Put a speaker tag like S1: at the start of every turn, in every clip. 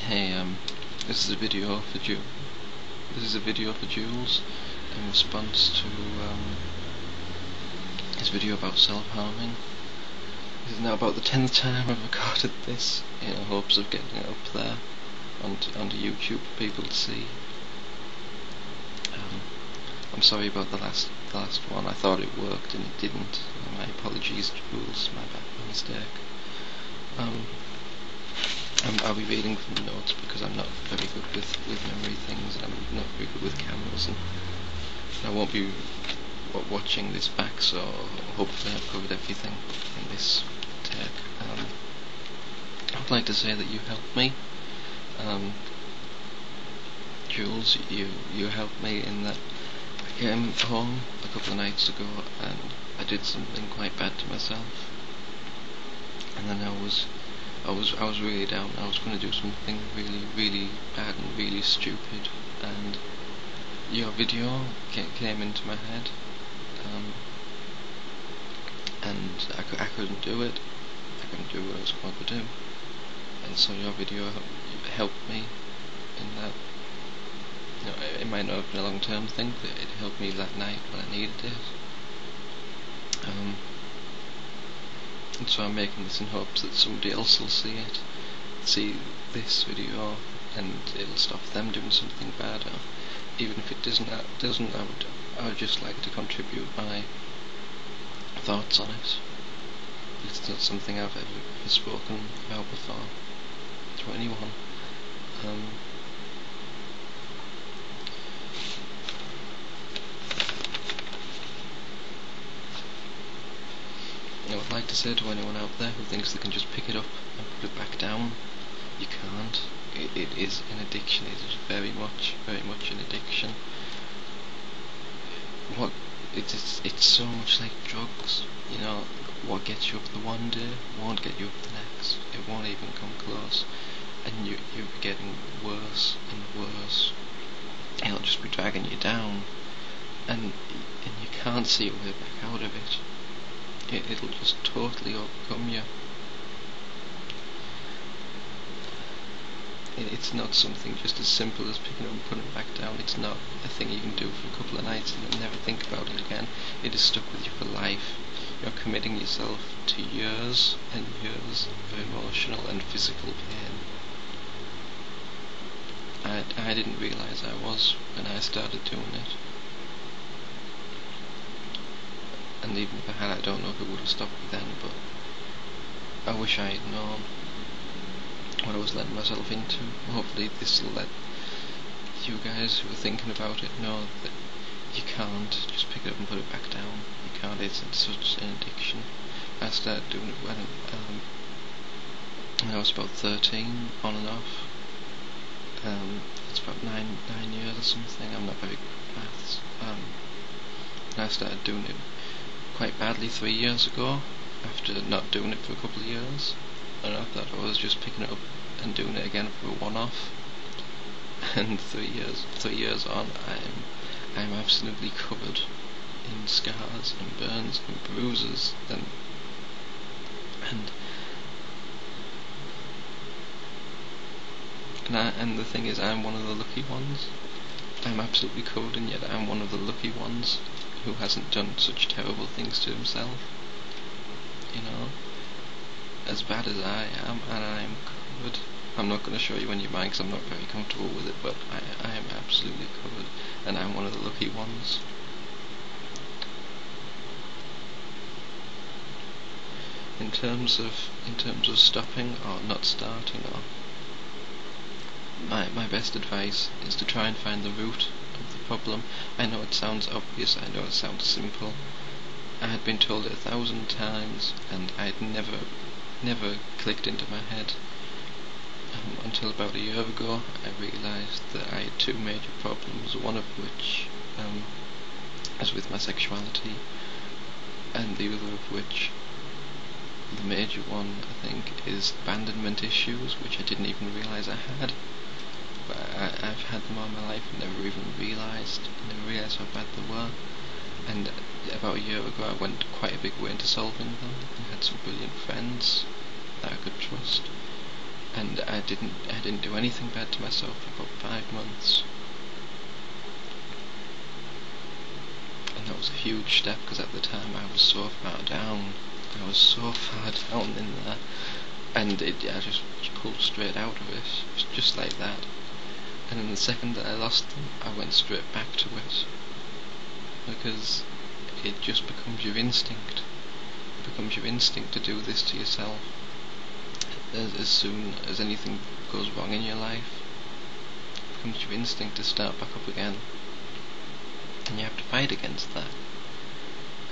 S1: Hey, this is a video for Jules in response to his video about self-harming. This is now about the 10th time I've recorded this in hopes of getting it up there onto YouTube for people to see. I'm sorry about the last one. I thought it worked and it didn't. My apologies, Jules. My mistake. I'll be reading from the notes because I'm not very good with memory things, and I'm not very good with cameras, and I won't be watching this back, so hopefully I've covered everything in this take. I would like to say that you helped me. Jules, you helped me in that I came home a couple of nights ago and I did something quite bad to myself, and then I was really down. I was going to do something really bad and really stupid, and your video came into my head, and I couldn't do it. I couldn't do what I was going to do, and so your video helped me in that. You know, it might not have been a long-term thing, but it helped me that night when I needed it. And so I'm making this in hopes that somebody else will see this video, and it'll stop them doing something bad. Or even if it doesn't, I would just like to contribute my thoughts on it. It's not something I've ever spoken about before to anyone. I would like to say to anyone out there who thinks they can just pick it up and put it back down, you can't. It is an addiction. It is very much an addiction. It's so much like drugs. You know, what gets you up the one day won't get you up the next. It won't even come close, and you'll be getting worse and worse. It'll just be dragging you down, and you can't see a way back out of it. It'll just totally overcome you. It's not something just as simple as picking up and putting it back down. It's not a thing you can do for a couple of nights and then never think about it again. It is stuck with you for life. You're committing yourself to years and years of emotional and physical pain. I didn't realise I was when I started doing it. And even if I had, I don't know if it would have stopped me then, but I wish I had known what I was letting myself into. Hopefully this will let you guys who are thinking about it know that you can't just pick it up and put it back down. You can't. It's such an addiction. I started doing it when I was about 13, on and off. It's about 9 years or something. I'm not very good at maths. And I started doing it quite badly 3 years ago, after not doing it for a couple of years, and I thought I was just picking it up and doing it again for a one-off. And 3 years on, I'm absolutely covered in scars and burns and bruises, and the thing is, I'm one of the lucky ones. I'm absolutely covered, and yet I'm one of the lucky ones who hasn't done such terrible things to himself. You know, as bad as I am, and I'm covered. I'm not going to show you any of mine because I'm not very comfortable with it, but I am absolutely covered, and I'm one of the lucky ones. In terms of stopping or not starting, or my best advice is to try and find the root of the problem. I know it sounds obvious, I know it sounds simple. I had been told it 1,000 times, and I had never clicked into my head until about a year ago. I realised that I had two major problems, one of which is with my sexuality, and the other of which, the major one, I think, is abandonment issues, which I didn't even realise I had. But I've had them all my life and never even realised how bad they were. And about a year ago I went quite a big way into solving them, and had some brilliant friends that I could trust, and I didn't do anything bad to myself for about 5 months. And that was a huge step, because at the time I was so far down. I was so far down in there, and I just pulled straight out of it, just like that. And then the second that I lost them, I went straight back to it, because it just becomes your instinct. It becomes your instinct to do this to yourself. As soon as anything goes wrong in your life, it becomes your instinct to start back up again. And you have to fight against that.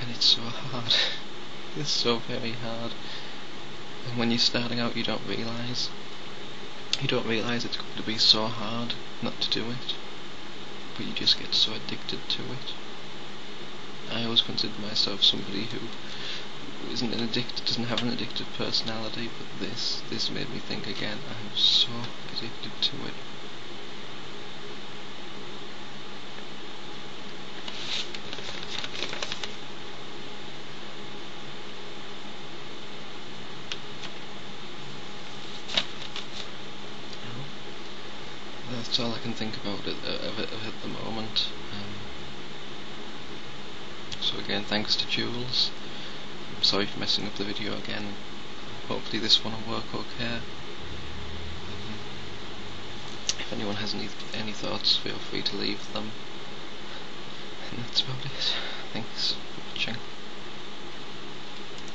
S1: And it's so hard. It's so very hard. And when you're starting out, you don't realise. You don't realise it's going to be so hard not to do it. But you just get so addicted to it. I always consider myself somebody who isn't doesn't have an addictive personality, but this made me think again. I'm so addicted to it. That's all I can think about it at the moment. So again, thanks to Jules. I'm sorry for messing up the video again. Hopefully this one will work okay. If anyone has any thoughts, feel free to leave them. And that's about it. Thanks for watching.